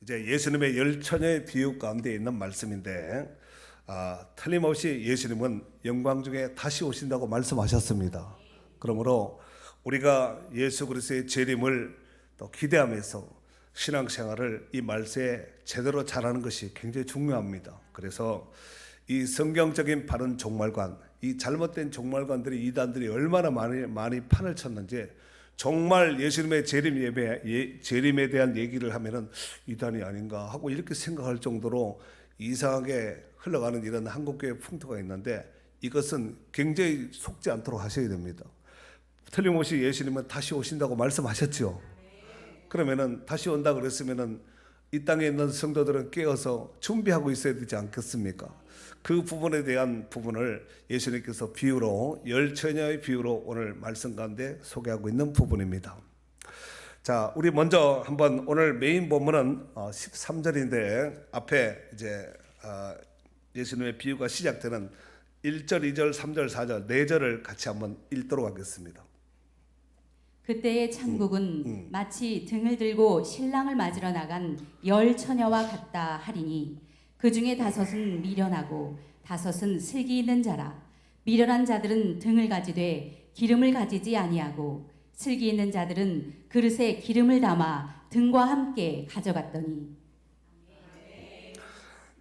이제 예수님의 열 처녀의 비유 가운데 있는 말씀인데 틀림없이 예수님은 영광 중에 다시 오신다고 말씀하셨습니다. 그러므로 우리가 예수 그리스도의 재림을 또 기대하면서 신앙생활을 이 말세에 제대로 잘하는 것이 굉장히 중요합니다. 그래서 이 성경적인 바른 종말관, 이 잘못된 종말관들이 이단들이 얼마나 많이 판을 쳤는지 정말 예수님의 재림에 대한 얘기를 하면은 이단이 아닌가 하고 이렇게 생각할 정도로 이상하게 흘러가는 이런 한국교회 풍토가 있는데 이것은 굉장히 속지 않도록 하셔야 됩니다. 틀림없이 예수님은 다시 오신다고 말씀하셨죠. 그러면은 다시 온다 그랬으면은 이 땅에 있는 성도들은 깨어서 준비하고 있어야 되지 않겠습니까? 그 부분에 대한 부분을 예수님께서 비유로 열 처녀의 비유로 오늘 말씀 가운데 소개하고 있는 부분입니다. 자, 우리 먼저 한번 오늘 메인 본문은 13절인데 앞에 이제 예수님의 비유가 시작되는 1절, 2절, 3절, 4절, 4절을 같이 한번 읽도록 하겠습니다. 그때의 천국은 마치 등을 들고 신랑을 맞으러 나간 열 처녀와 같다 하리니 그 중에 5은 미련하고 5은 슬기 있는 자라. 미련한 자들은 등을 가지되 기름을 가지지 아니하고 슬기 있는 자들은 그릇에 기름을 담아 등과 함께 가져갔더니.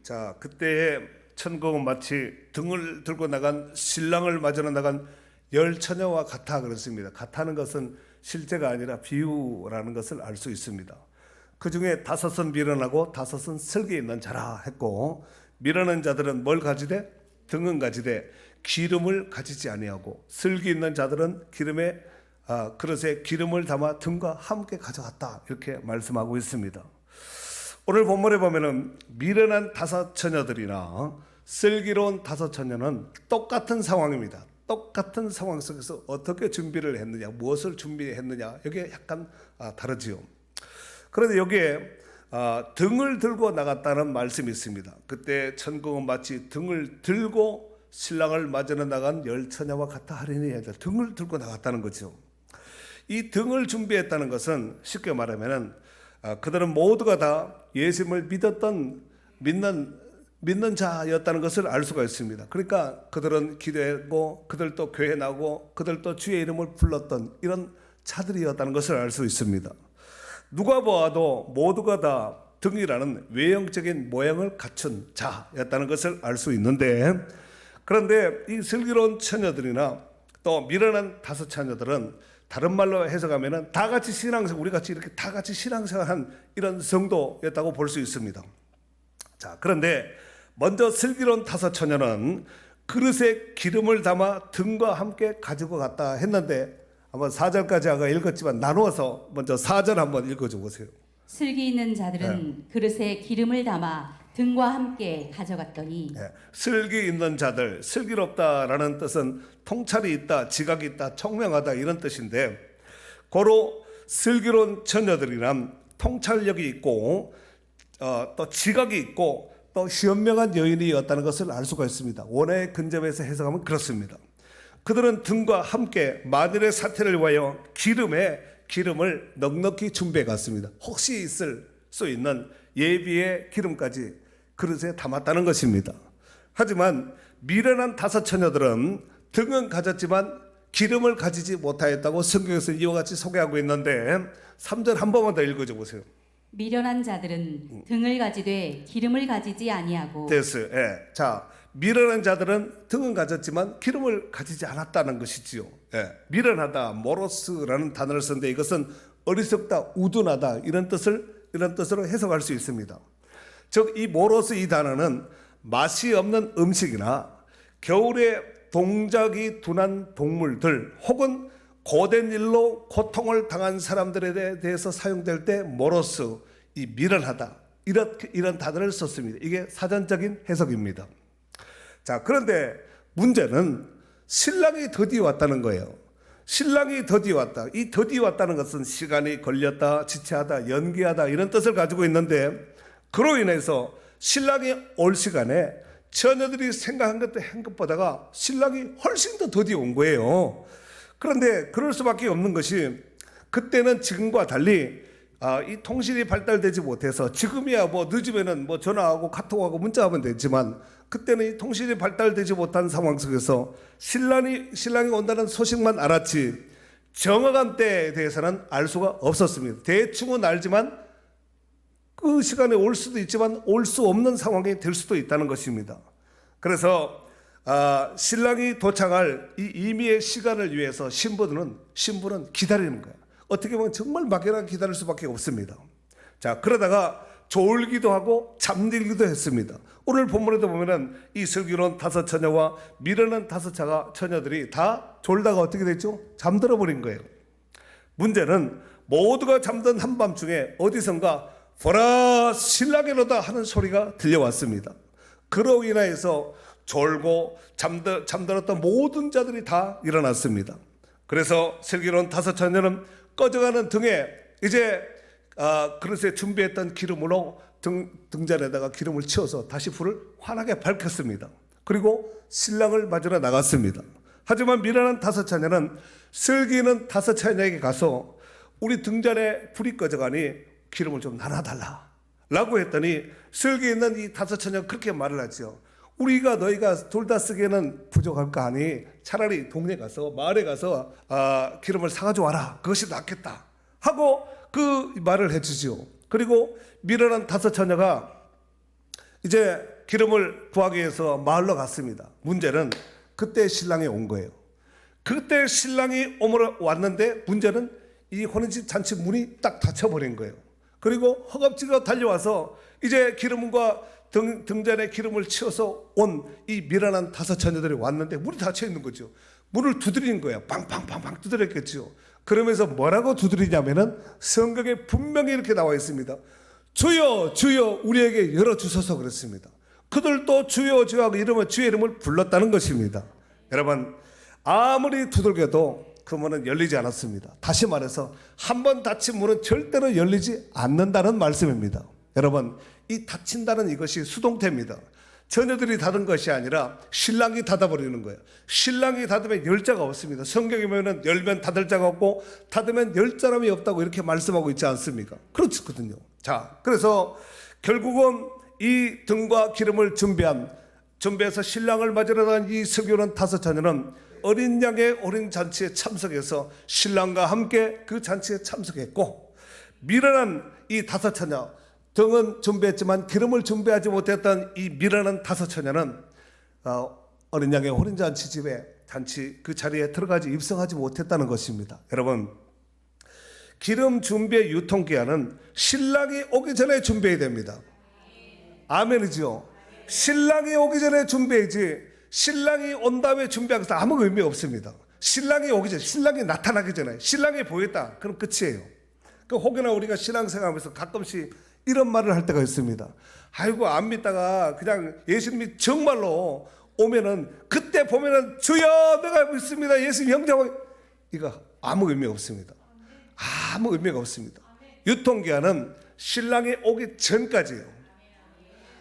자, 그때의 천국은 마치 등을 들고 나간 신랑을 맞으러 나간 열 처녀와 같아 그렇습니다. 같다는 것은 실제가 아니라 비유라는 것을 알 수 있습니다. 그 중에 5은 미련하고 5은 슬기 있는 자라 했고, 미련한 자들은 뭘 가지되? 등은 가지되 기름을 가지지 아니하고, 슬기 있는 자들은 그릇에 기름을 담아 등과 함께 가져갔다 이렇게 말씀하고 있습니다. 오늘 본문에 보면은 미련한 5 처녀들이나 슬기로운 5 처녀는 똑같은 상황입니다. 똑같은 상황 속에서 어떻게 준비를 했느냐, 무엇을 준비했느냐, 여기에 약간 다르지요. 그런데 여기에 등을 들고 나갔다는 말씀이 있습니다. 그때 천국은 마치 등을 들고 신랑을 맞으러 나간 열 처녀와 같아 하리니, 등을 들고 나갔다는 거죠. 이 등을 준비했다는 것은 쉽게 말하면은 그들은 모두가 다 예수님을 믿는 자였다는 것을 알 수가 있습니다. 그러니까 그들은 기도했고, 그들도 교회 나오고, 그들도 주의 이름을 불렀던 이런 자들이었다는 것을 알 수 있습니다. 누가 보아도 모두가 다 등이라는 외형적인 모양을 갖춘 자였다는 것을 알 수 있는데, 그런데 이 슬기로운 처녀들이나 또 미련한 5 처녀들은 다른 말로 해석하면은 다 같이 신앙생활, 우리 같이 이렇게 다 같이 신앙생활한 이런 성도였다고 볼 수 있습니다. 자, 그런데 먼저 슬기로운 5 처녀는 그릇에 기름을 담아 등과 함께 가지고 갔다 했는데, 한번 4절까지 아까 읽었지만 나누어서 먼저 4절 한번 읽어줘 보세요. 슬기 있는 자들은 그릇에 기름을 담아 등과 함께 가져갔더니. 슬기 있는 자들, 슬기롭다라는 뜻은 통찰이 있다, 지각이 있다, 청명하다 이런 뜻인데, 고로 슬기로운 처녀들이란 통찰력이 있고 또 지각이 있고 또 현명한 여인이었다는 것을 알 수가 있습니다. 원어의 근접에서 해석하면 그렇습니다. 그들은 등과 함께 만일의 사태를 위하여 기름을 넉넉히 준비해 갔습니다. 혹시 있을 수 있는 예비의 기름까지 그릇에 담았다는 것입니다. 하지만 미련한 5 처녀들은 등은 가졌지만 기름을 가지지 못하였다고 성경에서 이와 같이 소개하고 있는데, 3절 한 번만 더 읽어줘 보세요. 미련한 자들은 등을 가지되 기름을 가지지 아니하고. 됐어요. 자, 미련한 자들은 등은 가졌지만 기름을 가지지 않았다는 것이지요. 미련하다, 모로스라는 단어를 쓰는데 이것은 어리석다, 우둔하다 이런 뜻으로 해석할 수 있습니다. 즉, 이 모로스 이 단어는 맛이 없는 음식이나 겨울에 동작이 둔한 동물들 혹은 고된 일로 고통을 당한 사람들에 대해서 사용될 때 모로스, 이 미련하다 이런 단어를 썼습니다. 이게 사전적인 해석입니다. 자, 그런데 문제는 신랑이 더디 왔다는 거예요. 신랑이 더디 왔다. 이 더디 왔다는 것은 시간이 걸렸다, 지체하다, 연기하다 이런 뜻을 가지고 있는데, 그로 인해서 신랑이 올 시간에 처녀들이 생각한 것보다가 신랑이 훨씬 더 더디 온 거예요. 그런데 그럴 수밖에 없는 것이, 그때는 지금과 달리 이 통신이 발달되지 못해서 지금이야 뭐 늦으면은 뭐 전화하고 카톡하고 문자하면 되지만 그때는 이 통신이 발달되지 못한 상황 속에서 신랑이 온다는 소식만 알았지 정확한 때에 대해서는 알 수가 없었습니다. 대충은 알지만 그 시간에 올 수도 있지만 올 수 없는 상황이 될 수도 있다는 것입니다. 그래서 신랑이 도착할 이 임의의 시간을 위해서 신부는 기다리는 거예요. 어떻게 보면 정말 막연하게 기다릴 수밖에 없습니다. 자, 그러다가 졸기도 하고 잠들기도 했습니다. 오늘 본문에도 보면은 이 슬기로운 5 처녀와 미련한 5 처녀들이 다 졸다가 어떻게 됐죠? 잠들어 버린 거예요. 문제는 모두가 잠든 한밤중에 어디선가 보라 신랑이로다 하는 소리가 들려왔습니다. 그로 인하여서 졸고 잠들었던 모든 자들이 다 일어났습니다. 그래서 슬기로운 5 처녀는 꺼져가는 등에 이제 그릇에 준비했던 기름으로 등잔에다가 기름을 채워서 다시 불을 환하게 밝혔습니다. 그리고 신랑을 맞으러 나갔습니다. 하지만 미련한 5 처녀는 슬기는 5 처녀에게 가서 우리 등잔에 불이 꺼져가니 기름을 좀 나눠달라 라고 했더니 슬기 있는 이 5 처녀가 그렇게 말을 하죠. 너희가 둘 다 쓰기에는 부족할 거 아니 차라리 동네 가서 마을에 가서 기름을 사가지고 와라. 그것이 낫겠다 하고 그 말을 해주지요. 그리고 미련한 5 처녀가 이제 기름을 구하기 위해서 마을로 갔습니다. 문제는 그때 신랑이 온 거예요. 그때 신랑이 왔는데 문제는 이 혼인집 잔치 문이 딱 닫혀버린 거예요. 그리고 허겁지겁 달려와서 이제 기름과 등잔에 기름을 채워서 온 이 미련한 5 처녀들이 왔는데 문이 닫혀 있는 거죠. 문을 두드리는 거예요. 빵빵빵빵 두드렸겠죠. 그러면서 뭐라고 두드리냐면은 성경에 분명히 이렇게 나와 있습니다. 주여 주여 우리에게 열어주소서 그랬습니다. 그들도 주여 주여 하고 주의 이름을 불렀다는 것입니다. 여러분 아무리 두들겨도 그 문은 열리지 않았습니다. 다시 말해서 한번 닫힌 문은 절대로 열리지 않는다는 말씀입니다. 여러분 이 닫힌다는 이것이 수동태입니다. 처녀들이 닫은 것이 아니라 신랑이 닫아버리는 거예요. 신랑이 닫으면 열 자가 없습니다. 성경에 보면 열면 닫을 자가 없고 닫으면 열 사람이 없다고 이렇게 말씀하고 있지 않습니까? 그렇거든요. 자, 그래서 결국은 이 등과 기름을 준비해서 신랑을 맞으러 간 이 슬기로운 5 처녀는 어린 양의 어린 잔치에 참석해서 신랑과 함께 그 잔치에 참석했고 미련한 이 5 처녀 등은 준비했지만 기름을 준비하지 못했던 이 미련한 5 처녀는 어린 양의 혼인 잔치 그 자리에 들어가지 입성하지 못했다는 것입니다. 여러분 기름 준비의 유통기한은 신랑이 오기 전에 준비해야 됩니다. 아멘이죠. 신랑이 오기 전에 준비해야지 신랑이 온 다음에 준비하는 것은 아무 의미 없습니다. 신랑이 오기 전에 신랑이 나타나기 전에 신랑이 보였다 그럼 끝이에요. 혹여나 우리가 신앙생활하면서 가끔씩 이런 말을 할 때가 있습니다. 아이고 안 믿다가 그냥 예수님이 정말로 오면은 그때 보면은 주여 내가 믿습니다 예수님 형제하고 이거 아무 의미 없습니다. 아무 의미가 없습니다. 유통기한은 신랑이 오기 전까지예요.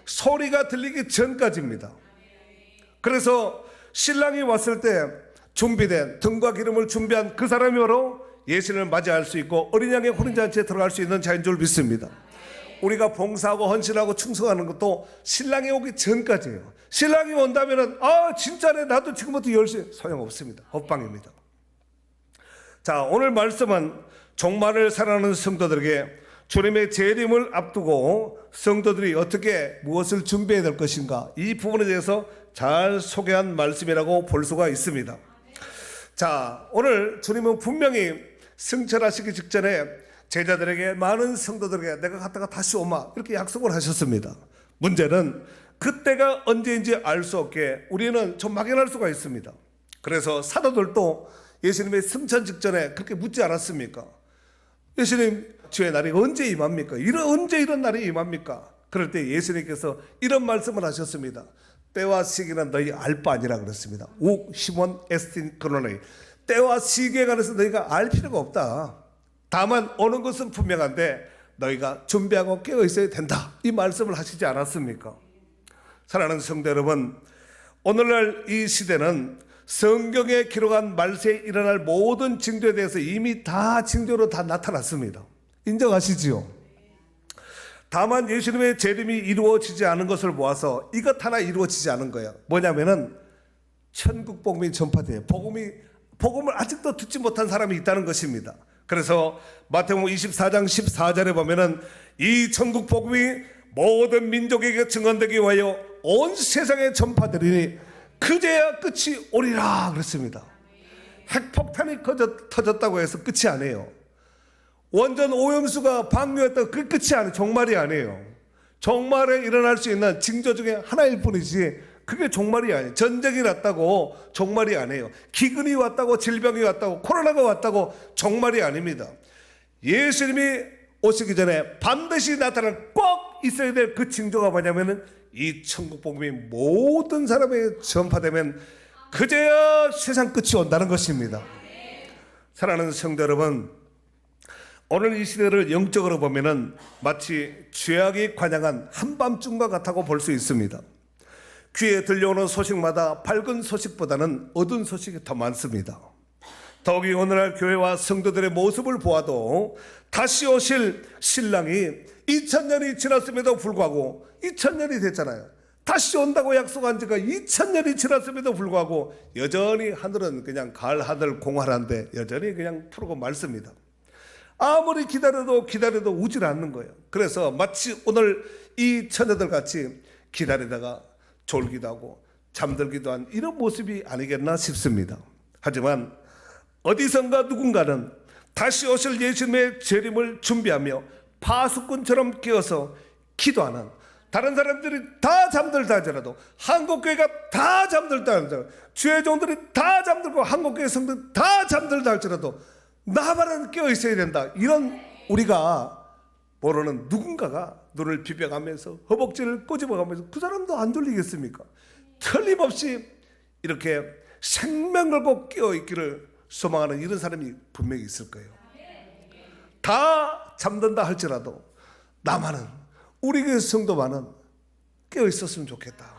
소리가 들리기 전까지입니다. 그래서 신랑이 왔을 때 준비된 등과 기름을 준비한 그 사람이 바로 예수님을 맞이할 수 있고 어린 양의 혼인잔치에 들어갈 수 있는 자인 줄 믿습니다. 우리가 봉사하고 헌신하고 충성하는 것도 신랑이 오기 전까지예요. 신랑이 온다면은 진짜네 나도 지금부터 열심히 소용없습니다. 헛방입니다. 자, 오늘 말씀은 종말을 살아가는 성도들에게 주님의 재림을 앞두고 성도들이 어떻게 무엇을 준비해야 될 것인가 이 부분에 대해서 잘 소개한 말씀이라고 볼 수가 있습니다. 자, 오늘 주님은 분명히 승천하시기 직전에 제자들에게 많은 성도들에게 내가 갔다가 다시 오마 이렇게 약속을 하셨습니다. 문제는 그때가 언제인지 알 수 없게 우리는 좀 막연할 수가 있습니다. 그래서 사도들도 예수님의 승천 직전에 그렇게 묻지 않았습니까? 예수님 주의 날이 언제 임합니까? 언제 이런 날이 임합니까? 그럴 때 예수님께서 이런 말씀을 하셨습니다. 때와 시기는 너희 알 바 아니라 그랬습니다. 옥 시몬 에스틴 그로네 때와 시기에 관해서 너희가 알 필요가 없다. 다만 오는 것은 분명한데 너희가 준비하고 깨어 있어야 된다. 이 말씀을 하시지 않았습니까? 사랑하는 성도 여러분, 오늘날 이 시대는 성경에 기록한 말세에 일어날 모든 징조에 대해서 이미 다 징조로 다 나타났습니다. 인정하시지요? 다만 예수님의 재림이 이루어지지 않은 것을 보아서 이것 하나 이루어지지 않은 거예요. 뭐냐면은 천국 복음이 전파돼요. 복음을 아직도 듣지 못한 사람이 있다는 것입니다. 그래서 마태복음 24장 14절에 보면은 이 천국 복음이 모든 민족에게 증언되기 위하여 온 세상에 전파되리니 그제야 끝이 오리라 그랬습니다. 핵폭탄이 터졌다고 해서 끝이 아니에요. 원전 오염수가 방류했다고 그 끝이 아니에요. 종말이 아니에요. 종말에 일어날 수 있는 징조 중에 하나일 뿐이지 그게 종말이 아니에요. 전쟁이 났다고 종말이 아니에요. 기근이 왔다고 질병이 왔다고 코로나가 왔다고 종말이 아닙니다. 예수님이 오시기 전에 반드시 나타날 꼭 있어야 될 그 징조가 뭐냐면은 이 천국 복음이 모든 사람에게 전파되면 그제야 세상 끝이 온다는 것입니다. 사랑하는 성도 여러분, 오늘 이 시대를 영적으로 보면은 마치 죄악이 관영한 한밤중과 같다고 볼 수 있습니다. 귀에 들려오는 소식마다 밝은 소식보다는 어두운 소식이 더 많습니다. 더욱이 오늘날 교회와 성도들의 모습을 보아도 다시 오실 신랑이 2000년이 지났음에도 불구하고 2000년이 됐잖아요. 다시 온다고 약속한 지가 2000년이 지났음에도 불구하고 여전히 하늘은 그냥 가을 하늘 공활한데 여전히 그냥 푸르고 맑습니다. 아무리 기다려도 우질 않는 거예요. 그래서 마치 오늘 이 처녀들 같이 기다리다가 졸기도 하고 잠들기도 한 이런 모습이 아니겠나 싶습니다. 하지만 어디선가 누군가는 다시 오실 예수님의 재림을 준비하며 파수꾼처럼 깨어서 기도하는, 다른 사람들이 다 잠들다 하더라도 한국교회가 다 잠들다 할지라도 주의 종들이 다 잠들고 한국교회 성도들 다 잠들다 할지라도 나만은 깨어 있어야 된다. 이런 우리가 모르는 누군가가 눈을 비벼가면서 허벅지를 꼬집어가면서 그 사람도 안 졸리겠습니까? 틀림없이 이렇게 생명 걸고 깨어있기를 소망하는 이런 사람이 분명히 있을 거예요. 다 잠든다 할지라도 나만은, 우리 교회 성도만은 깨어있었으면 좋겠다.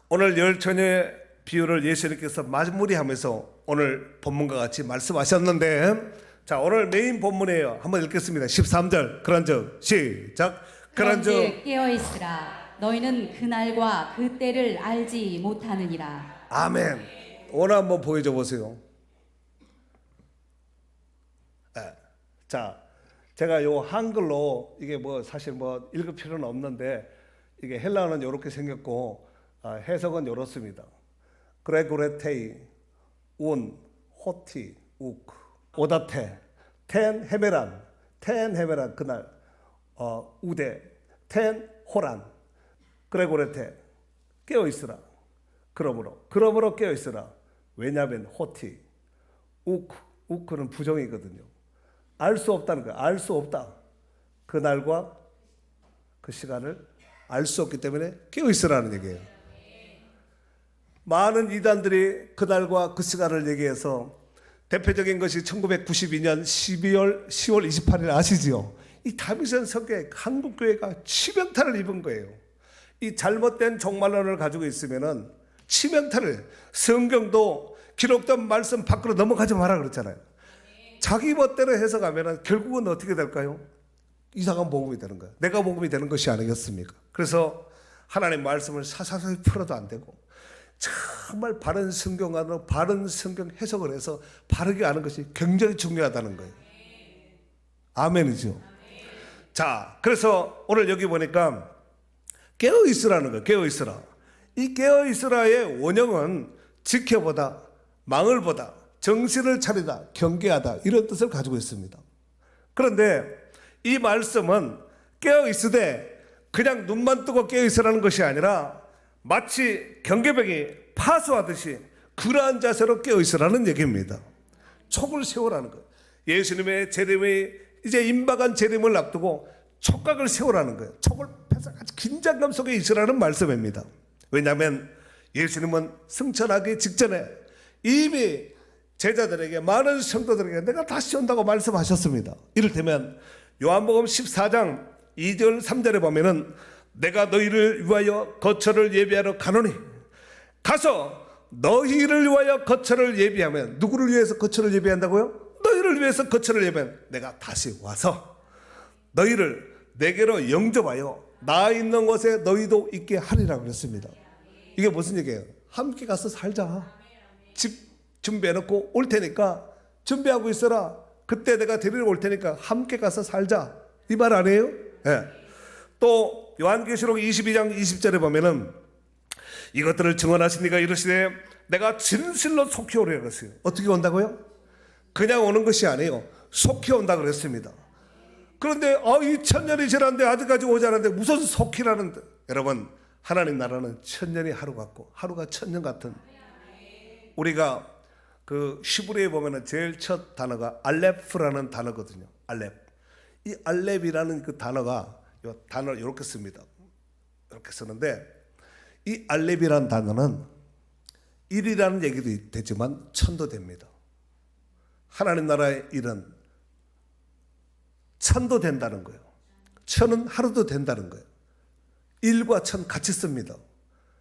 오늘 열 처녀의 비유를 예수님께서 마무리하면서 오늘 본문과 같이 말씀하셨는데, 자, 오늘 메인 본문이에요. 한번 읽겠습니다. 13절. 그런즉 시작. 그런즉 깨어있으라. 너희는 그날과 그 때를 알지 못하느니라. 아멘. 오늘 한번 보여줘 보세요. 네. 자, 제가 요 한글로 이게 뭐 사실 뭐 읽을 필요는 없는데 이게 헬라어는 이렇게 생겼고 해석은 이렇습니다. 그레고레테이 운 호티 우크 오다테 텐 헤메란 그날 우데 텐 호란 그레고레테 깨어있으라. 그러므로 깨어있으라. 왜냐하면 호티 우크는 부정이거든요. 알 수 없다는 거예요. 알 수 없다. 그날과 그 시간을 알 수 없기 때문에 깨어있으라는 얘기예요. 많은 이단들이 그날과 그 시간을 얘기해서 대표적인 것이 1992년 10월 28일 아시지요? 이 다윗은 성교회 한국교회가 치명타를 입은 거예요. 이 잘못된 종말론을 가지고 있으면은 치명타를, 성경도 기록된 말씀 밖으로 넘어가지 마라 그랬잖아요. 자기 멋대로 해석하면은 결국은 어떻게 될까요? 이상한 복음이 되는 거예요. 내가 복음이 되는 것이 아니겠습니까? 그래서 하나님 말씀을 사사사히 풀어도 안 되고 정말 바른 성경 안으로 바른 성경 해석을 해서 바르게 아는 것이 굉장히 중요하다는 거예요. 아멘이죠. 자, 그래서 오늘 여기 보니까 깨어있으라는 거예요. 깨어있으라. 이 깨어있으라의 원형은 지켜보다, 망을 보다, 정신을 차리다, 경계하다 이런 뜻을 가지고 있습니다. 그런데 이 말씀은 깨어있으되 그냥 눈만 뜨고 깨어있으라는 것이 아니라 마치 경계병이 파수하듯이 그러한 자세로 깨어있으라는 얘기입니다. 촉을 세우라는 거예요. 예수님의 재림이 이제 임박한 재림을 앞두고 촉각을 세우라는 거예요. 촉을 펴서 아주 긴장감 속에 있으라는 말씀입니다. 왜냐하면 예수님은 승천하기 직전에 이미 제자들에게, 많은 성도들에게 내가 다시 온다고 말씀하셨습니다. 이를테면 요한복음 14장 2절 3절에 보면은 내가 너희를 위하여 거처를 예비하러 가노니 가서 너희를 위하여 거처를 예비하면, 누구를 위해서 거처를 예비한다고요? 너희를 너희를 위해서 거처를 예비한 내가 다시 와서 너희를 내게로 영접하여 나 있는 곳에 너희도 있게 하리라 그랬습니다. 이게 무슨 얘기예요? 함께 가서 살자. 집 준비해놓고 올 테니까 준비하고 있어라. 그때 내가 데리러 올 테니까 함께 가서 살자. 이 말 아니에요? 예. 또 요한계시록 22장 20절에 보면은 이것들을 증언하신 이가 이르시되 내가 진실로 속히 오리라 그랬어요. 어떻게 온다고요? 그냥 오는 것이 아니에요. 속히 온다 그랬습니다. 그런데 2000년이 지났는데 아직까지 오지 않았는데 무슨 속히라는데, 여러분 하나님 나라는 1000년이 하루 같고 하루가 1000년 같은, 우리가 그 히브리에 보면은 제일 첫 단어가 알렙라는 단어거든요. 알렙. 이 알렙이라는 그 단어가, 이 단어를 이렇게 씁니다. 이렇게 쓰는데 이 알렙이라는 단어는 1이라는 얘기도 되지만 1000도 됩니다. 하나님 나라의 일은 1000도 된다는 거예요. 1000은 하루도 된다는 거예요. 1과 1000 같이 씁니다.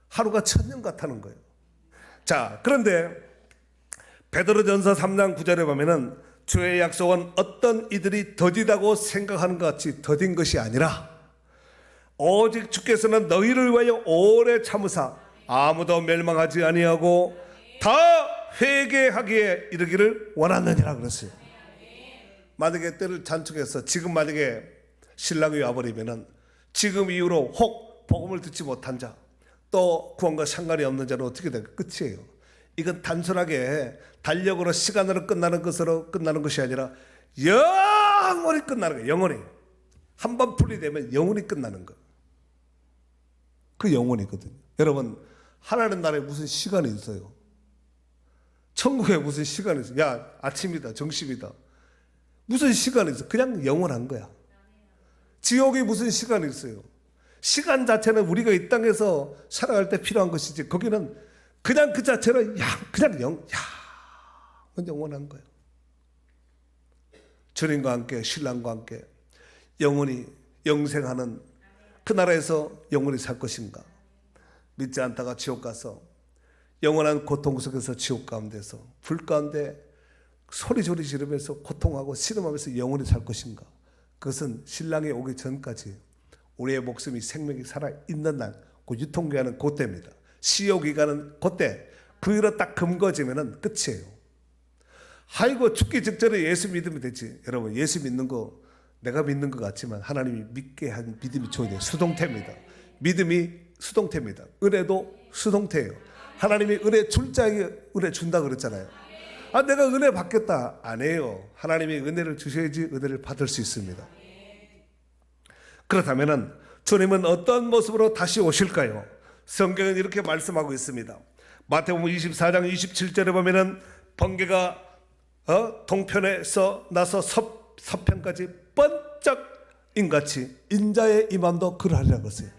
하루가 1000년 같다는 거예요. 자, 그런데 베드로전서 3장 9절에 보면은 주의 약속은 어떤 이들이 더디다고 생각하는 것 같이 더딘 것이 아니라 오직 주께서는 너희를 위하여 오래 참으사 아무도 멸망하지 아니하고 다 회개하기에 이르기를 원하느니라 그랬어요. 만약에 때를 단축해서 지금 만약에 신랑이 와버리면은 지금 이후로 혹 복음을 듣지 못한 자, 또 구원과 상관이 없는 자는 어떻게 될까? 끝이에요. 이건 단순하게 달력으로 시간으로 끝나는 것이 아니라 영원히 끝나는 거예요. 영원히. 한번 분리되면 영원히 끝나는 거예요. 그 영원이거든요. 여러분, 하나님 나라에 무슨 시간이 있어요? 천국에 무슨 시간이 있어요? 야, 아침이다, 정심이다. 무슨 시간이 있어? 그냥 영원한 거야. 지옥에 무슨 시간이 있어요? 시간 자체는 우리가 이 땅에서 살아갈 때 필요한 것이지, 거기는 그냥 그 자체는 그냥 영원한 거예요. 주님과 함께 신랑과 함께 영원히 영생하는 그 나라에서 영원히 살 것인가? 믿지 않다가 지옥 가서 영원한 고통 속에서 지옥 가운데서 불 가운데 소리소리 지르면서 고통하고 씨름하면서 영원히 살 것인가? 그것은 신랑이 오기 전까지 우리의 목숨이 생명이 살아있는 날, 그 유통기한은 그때입니다. 시효기간은 그때. 그 일로 딱 금거지면은 끝이에요. 아이고 죽기 직전에 예수 믿으면 되지. 여러분, 예수 믿는 거 내가 믿는 것 같지만 하나님이 믿게 한 믿음이 줘야 돼요. 수동태입니다. 믿음이 수동태입니다. 은혜도 수동태예요. 하나님이 은혜 줄 자에게 은혜 준다 그랬잖아요. 내가 은혜 받겠다. 안 해요. 하나님이 은혜를 주셔야지 은혜를 받을 수 있습니다. 그렇다면 주님은 어떤 모습으로 다시 오실까요? 성경은 이렇게 말씀하고 있습니다. 마태복음 24장 27절에 보면은 번개가 동편에서 나서 서편까지 번쩍 인같이 인자의 임함도 그러하리라고 했어요.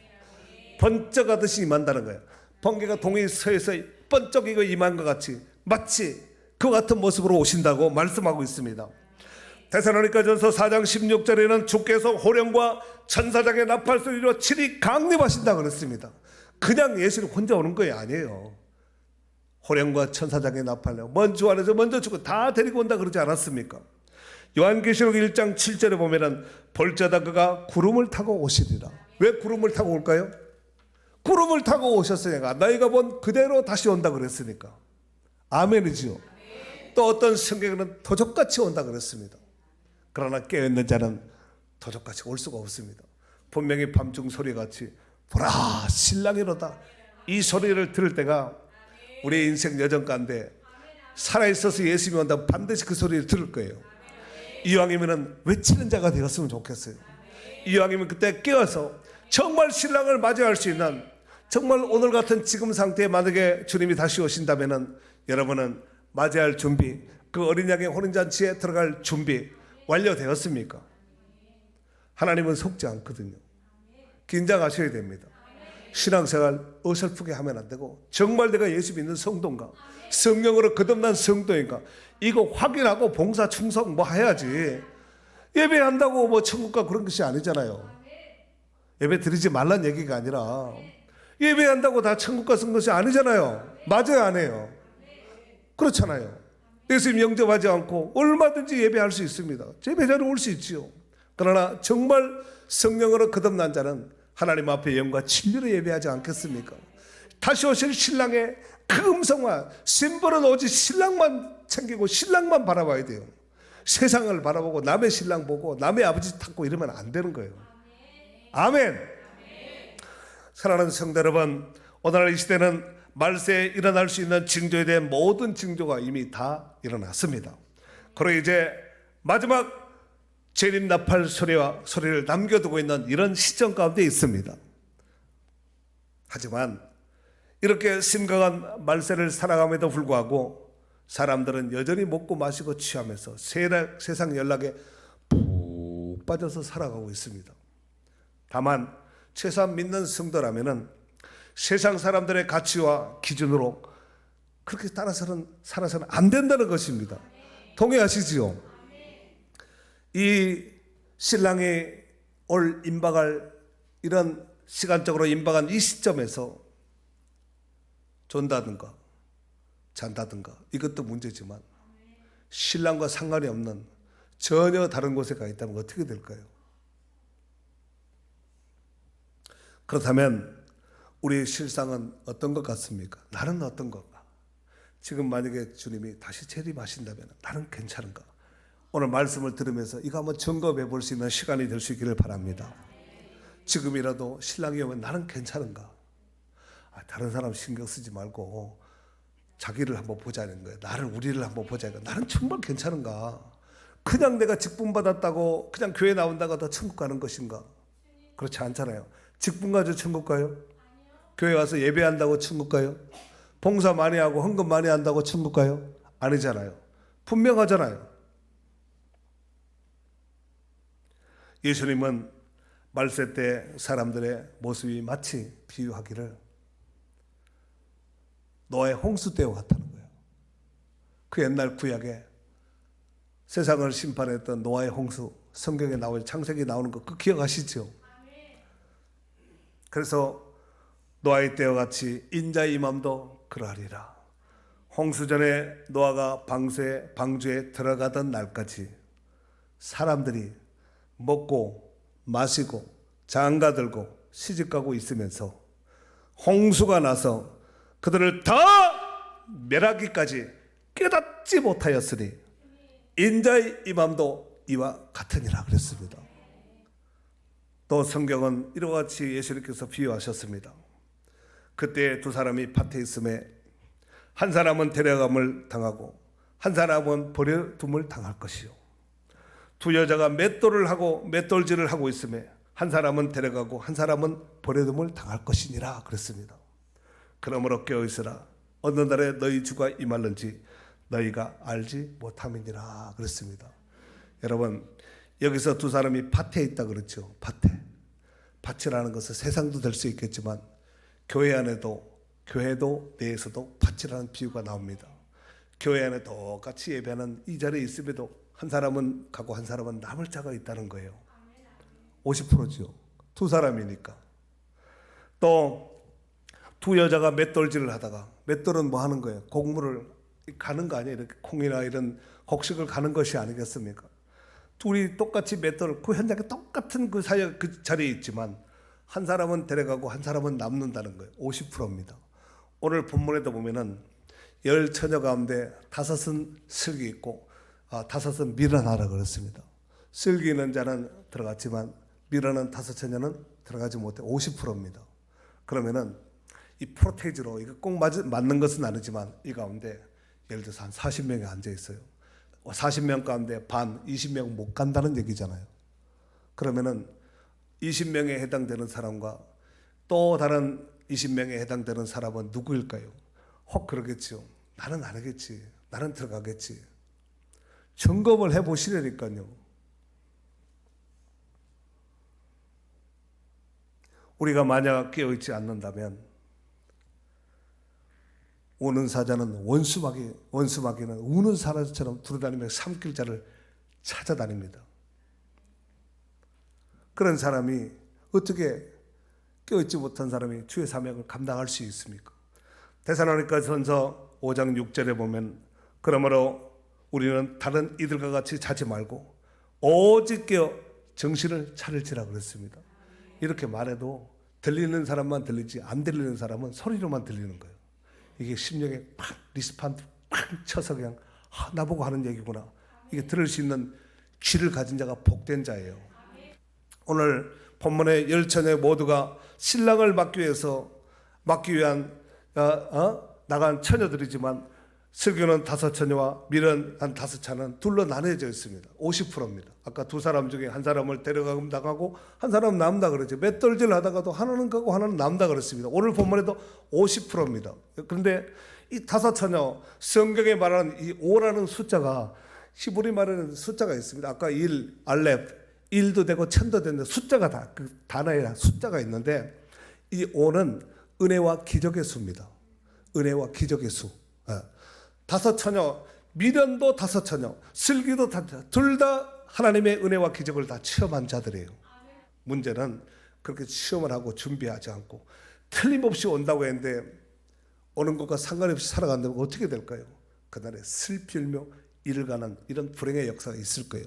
번쩍하듯이 임한다는 거예요. 번개가 동이 서에서 번쩍 이거 임한 것 같이 마치 그 같은 모습으로 오신다고 말씀하고 있습니다. 데살로니가전서 4장 16절에는 주께서 호령과 천사장의 나팔 소리로 친히 강림하신다 그랬습니다. 그냥 예수님 혼자 오는 거예요? 아니에요. 호령과 천사장의 나팔로 먼 주 안에서 먼저 죽고 다 데리고 온다 그러지 않았습니까? 요한계시록 1장 7절에 보면은 볼자다 그가 구름을 타고 오시리라. 왜 구름을 타고 올까요? 구름을 타고 오셨으니까, 너희가 본 그대로 다시 온다 그랬으니까. 아멘이지요. 또 어떤 성경에는 도적같이 온다 그랬습니다. 그러나 깨어있는 자는 도적같이 올 수가 없습니다. 분명히 밤중 소리같이 보라 신랑이로다, 이 소리를 들을 때가 우리의 인생 여정 가운데 살아있어서 예수님이 온다면 반드시 그 소리를 들을 거예요. 이왕이면 외치는 자가 되었으면 좋겠어요. 이왕이면 그때 깨어서 정말 신랑을 맞이할 수 있는, 정말 오늘 같은 지금 상태에 만약에 주님이 다시 오신다면 여러분은 맞이할 준비, 그 어린 양의 혼인잔치에 들어갈 준비 완료되었습니까? 하나님은 속지 않거든요. 긴장하셔야 됩니다. 신앙생활 어설프게 하면 안 되고, 정말 내가 예수 믿는 성도인가, 성령으로 거듭난 성도인가, 이거 확인하고 봉사 충성 뭐 해야지. 예배한다고 뭐 천국가 그런 것이 아니잖아요. 예배 드리지 말란 얘기가 아니라 예배한다고 다 천국 가는 것이 아니잖아요. 맞아요, 안 해요? 그렇잖아요. 예수님 영접하지 않고 얼마든지 예배할 수 있습니다. 예배자로 올 수 있지요. 그러나 정말 성령으로 거듭난 자는 하나님 앞에 영과 진리로 예배하지 않겠습니까? 다시 오실 신랑의 그 음성만, 심벌은 오직 신랑만 챙기고 신랑만 바라봐야 돼요. 세상을 바라보고 남의 신랑 보고 남의 아버지 탓고 이러면 안 되는 거예요. 아멘. 사랑하는 성도 여러분, 오늘날 이 시대는 말세에 일어날 수 있는 징조에 대한 모든 징조가 이미 다 일어났습니다. 그리고 이제 마지막 재림 나팔 소리를 남겨두고 있는 이런 시점 가운데 있습니다. 하지만 이렇게 심각한 말세를 살아감에도 불구하고 사람들은 여전히 먹고 마시고 취하면서 세상 연락에 푹 빠져서 살아가고 있습니다. 다만 최소한 믿는 성도라면은 세상 사람들의 가치와 기준으로 그렇게 따라서는 살아서는 안 된다는 것입니다. 동의하시지요? 이 신랑이 올 임박할 이런 시간적으로 임박한 이 시점에서 존다든가 잔다든가 이것도 문제지만 신랑과 상관이 없는 전혀 다른 곳에 가 있다면 어떻게 될까요? 그렇다면 우리의 실상은 어떤 것 같습니까? 나는 어떤 건가? 지금 만약에 주님이 다시 재림하신다면 나는 괜찮은가? 오늘 말씀을 들으면서 이거 한번 점검해 볼 수 있는 시간이 될 수 있기를 바랍니다. 지금이라도 신랑이 오면 나는 괜찮은가? 다른 사람 신경 쓰지 말고 자기를 한번 보자는 거예요. 우리를 한번 보자는 거예요. 나는 정말 괜찮은가? 그냥 내가 직분 받았다고 그냥 교회 나온다고 다 천국 가는 것인가? 그렇지 않잖아요. 직분 가지고 천국 가요? 교회 와서 예배한다고 천국 가요? 봉사 많이 하고 헌금 많이 한다고 천국 가요? 아니잖아요. 분명하잖아요. 예수님은 말세 때 사람들의 모습이 마치 비유하기를 노아의 홍수 때와 같다는 거예요. 그 옛날 구약에 세상을 심판했던 노아의 홍수, 성경에 나오는 창세기 나오는 거 그 기억하시죠? 그래서 노아의 때와 같이 인자의 임함도 그러하리라. 홍수 전에 노아가 방주에 들어가던 날까지 사람들이 먹고 마시고 장가들고 시집가고 있으면서 홍수가 나서 그들을 다 멸하기까지 깨닫지 못하였으니 인자의 임함도 이와 같으니라 그랬습니다. 또 성경은 이와 같이 예수님께서 비유하셨습니다. 그때 두 사람이 밭에 있음에 한 사람은 데려감을 당하고 한 사람은 버려둠을 당할 것이요. 두 여자가 맷돌질을 하고 있음에 한 사람은 데려가고 한 사람은 버려둠을 당할 것이니라 그랬습니다. 그러므로 깨어있으라. 어느 날에 너희 주가 임할는지 너희가 알지 못함이니라 그랬습니다. 여러분, 여기서 두 사람이 밭에 있다 그랬죠. 밭이라는 것은 세상도 될 수 있겠지만 교회 안에도 내에서도 밭이라는 비유가 나옵니다. 교회 안에 똑같이 예배하는 이 자리에 있음에도 한 사람은 가고 한 사람은 남을 자가 있다는 거예요. 50%죠. 두 사람이니까. 또 두 여자가 맷돌질을 하다가, 맷돌은 뭐 하는 거예요? 곡물을 가는 거 아니에요? 이렇게 콩이나 이런 곡식을 가는 것이 아니겠습니까? 둘이 똑같이 그 현장에 똑같은 그 자리에 있지만 한 사람은 데려가고 한 사람은 남는다는 거예요. 50%입니다. 오늘 본문에도 보면은 10처녀 가운데 5은 슬기 있고 5은 밀어나라 그랬습니다. 슬기 있는 자는 들어갔지만 밀어난 5처녀는 들어가지 못해 50%입니다. 그러면은 이 프로테이지로 이거 꼭 맞는 것은 아니지만 이 가운데 예를 들어서 한 40명이 앉아 있어요. 40명 가운데 반, 20명 못 간다는 얘기잖아요. 그러면은 20명에 해당되는 사람과 또 다른 20명에 해당되는 사람은 누구일까요? 혹 그러겠죠. 나는 안 하겠지. 나는 들어가겠지. 점검을 해보시라니까요. 우리가 만약 깨어있지 않는다면 우는 사자는 원수마귀는 우는 사자처럼 두루다니며 삼킬 자를 찾아다닙니다. 그런 사람이 어떻게 깨어있지 못한 사람이 주의 사명을 감당할 수 있습니까? 데살로니가전서 5장 6절에 보면 그러므로 우리는 다른 이들과 같이 자지 말고 오직 깨어 정신을 차릴지라 그랬습니다. 이렇게 말해도 들리는 사람만 들리지 안 들리는 사람은 소리로만 들리는 거예요. 이게 심령에 팍 리스판트 팍 쳐서 그냥 나보고 하는 얘기구나. 이게 들을 수 있는 귀를 가진 자가 복된 자예요. 오늘 본문의 열처녀 모두가 신랑을 맞기 위한 나간 처녀들이지만 슬기로운 5처녀와 미련한 5처녀는 둘로 나뉘어져 있습니다. 50%입니다. 아까 두 사람 중에 한 사람을 데려가고 한 사람은 남다 그러죠. 맷돌질 하다가도 하나는 가고 하나는 남다 그랬습니다. 오늘 본문에도 50%입니다. 그런데 이 5처녀, 성경에 말하는 이 5라는 숫자가 히브리 말에는 숫자가 있습니다. 아까 1, 알렙, 1도 되고 1000도 되는데 숫자가 다 그 단어에 숫자가 있는데 이 5는 은혜와 기적의 수입니다. 은혜와 기적의 수. 5처녀, 미련도 5처녀, 슬기도 둘 다 하나님의 은혜와 기적을 다 체험한 자들이에요. 문제는 그렇게 체험을 하고 준비하지 않고 틀림없이 온다고 했는데 오는 것과 상관없이 살아간다면 어떻게 될까요? 그날에 슬피 울며 이를 가는 이런 불행의 역사가 있을 거예요.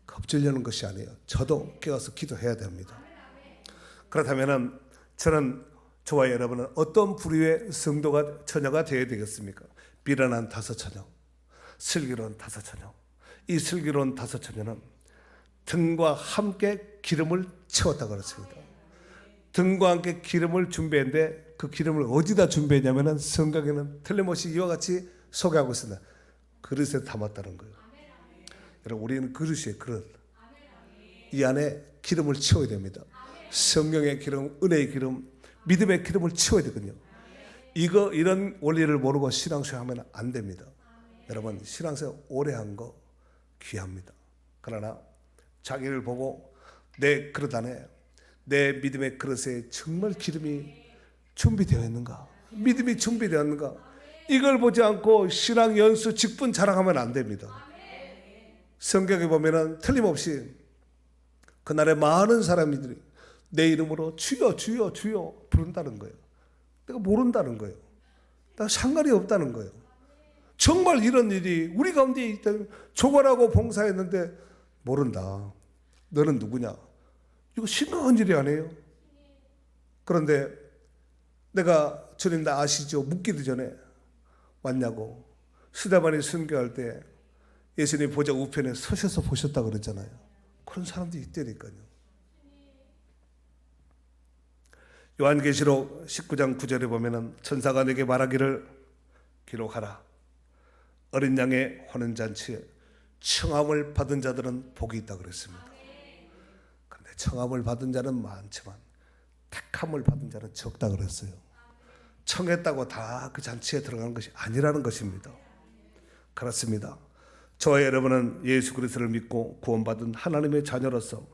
겁질려는 것이 아니에요. 저도 깨어서 기도해야 됩니다. 그렇다면 저는 저와 여러분은 어떤 부류의 성도가 처녀가 되어야 되겠습니까? 미련한 5처녀, 슬기로운 5처녀. 이 슬기로운 5처녀는 등과 함께 기름을 채웠다고 그랬습니다. 등과 함께 기름을 준비했는데 그 기름을 어디다 준비했냐면 성경에는 틀림없이 이와 같이 소개하고 있습니다. 그릇에 담았다는 거예요. 여러분, 우리는 그릇이에요. 그릇. 이 안에 기름을 채워야 됩니다. 성령의 기름, 은혜의 기름, 믿음의 기름을 채워야 되거든요. 이런 원리를 모르고 신앙생활 하면 안 됩니다. 여러분, 신앙생활 오래 한 거 귀합니다. 그러나 자기를 보고 내 그릇 안에, 내 믿음의 그릇에 정말 기름이 준비되어 있는가? 믿음이 준비되어 있는가? 이걸 보지 않고 신앙 연수 직분 자랑하면 안 됩니다. 성경에 보면은 틀림없이 그날에 많은 사람들이 내 이름으로 주여 주여 주여 부른다는 거예요. 내가 모른다는 거예요. 내가 상관이 없다는 거예요. 정말 이런 일이 우리 가운데 있다면 조건하고 봉사했는데 모른다. 너는 누구냐? 이거 심각한 일이 아니에요. 그런데 내가 주님 나 아시죠? 묻기도 전에 왔냐고. 스데반이 순교할 때 예수님 보좌 우편에 서셔서 보셨다고 그랬잖아요. 그런 사람들이 있다니까요. 요한계시록 19장 9절에 보면은 천사가 내게 말하기를 기록하라. 어린 양의 환혼잔치에 청함을 받은 자들은 복이 있다 그랬습니다. 그런데 청함을 받은 자는 많지만 택함을 받은 자는 적다 그랬어요. 청했다고 다 그 잔치에 들어가는 것이 아니라는 것입니다. 그렇습니다. 저와 여러분은 예수 그리스도를 믿고 구원받은 하나님의 자녀로서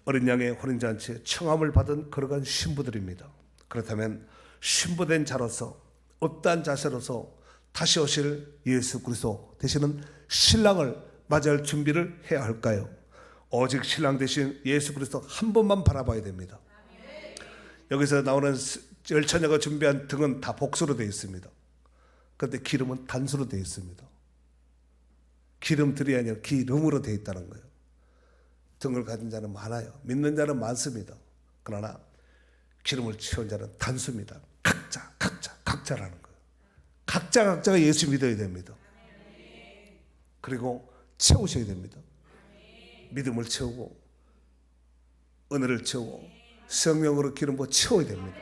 어린 양의 혼인잔치에 청함을 받은 거룩한 신부들입니다. 그렇다면 신부된 자로서 어떠한 자세로서 다시 오실 예수 그리스도 되시는 신랑을 맞이할 준비를 해야 할까요? 오직 신랑 되신 예수 그리스도 한 번만 바라봐야 됩니다. 여기서 나오는 열처녀가 준비한 등은 다 복수로 되어 있습니다. 그런데 기름은 단수로 되어 있습니다. 기름들이 아니라 기름으로 되어 있다는 거예요. 등을 가진 자는 많아요. 믿는 자는 많습니다. 그러나 기름을 채운 자는 단수입니다. 각자라는 거예요. 각자가 예수 믿어야 됩니다. 그리고 채우셔야 됩니다. 믿음을 채우고 은혜를 채우고 성령으로 기름 부어 채워야 됩니다.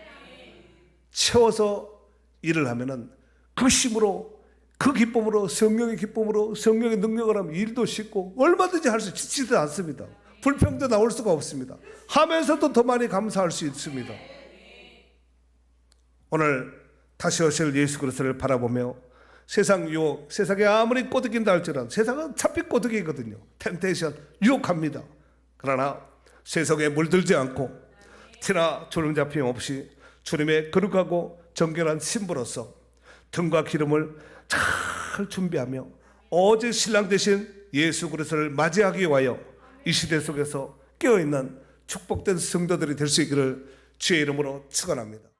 채워서 일을 하면은 그 힘으로, 그 기쁨으로, 성령의 기쁨으로, 성령의 능력을 하면 일도 쉽고 얼마든지 할 수 지치지 않습니다. 불평도 나올 수가 없습니다. 하면서도 더 많이 감사할 수 있습니다. 오늘 다시 오실 예수 그리스도를 바라보며 세상 유혹, 세상에 아무리 꼬드긴다 할지라도 세상은 차피 꼬드기거든요. 템테이션, 유혹합니다. 그러나 세상에 물들지 않고 티나 주름 잡힘 없이 주님의 거룩하고 정결한 신부로서 등과 기름을 잘 준비하며 오직 신랑 되신 예수 그리스도를 맞이하기 위하여 이 시대 속에서 깨어있는 축복된 성도들이 될 수 있기를 주의 이름으로 축원합니다.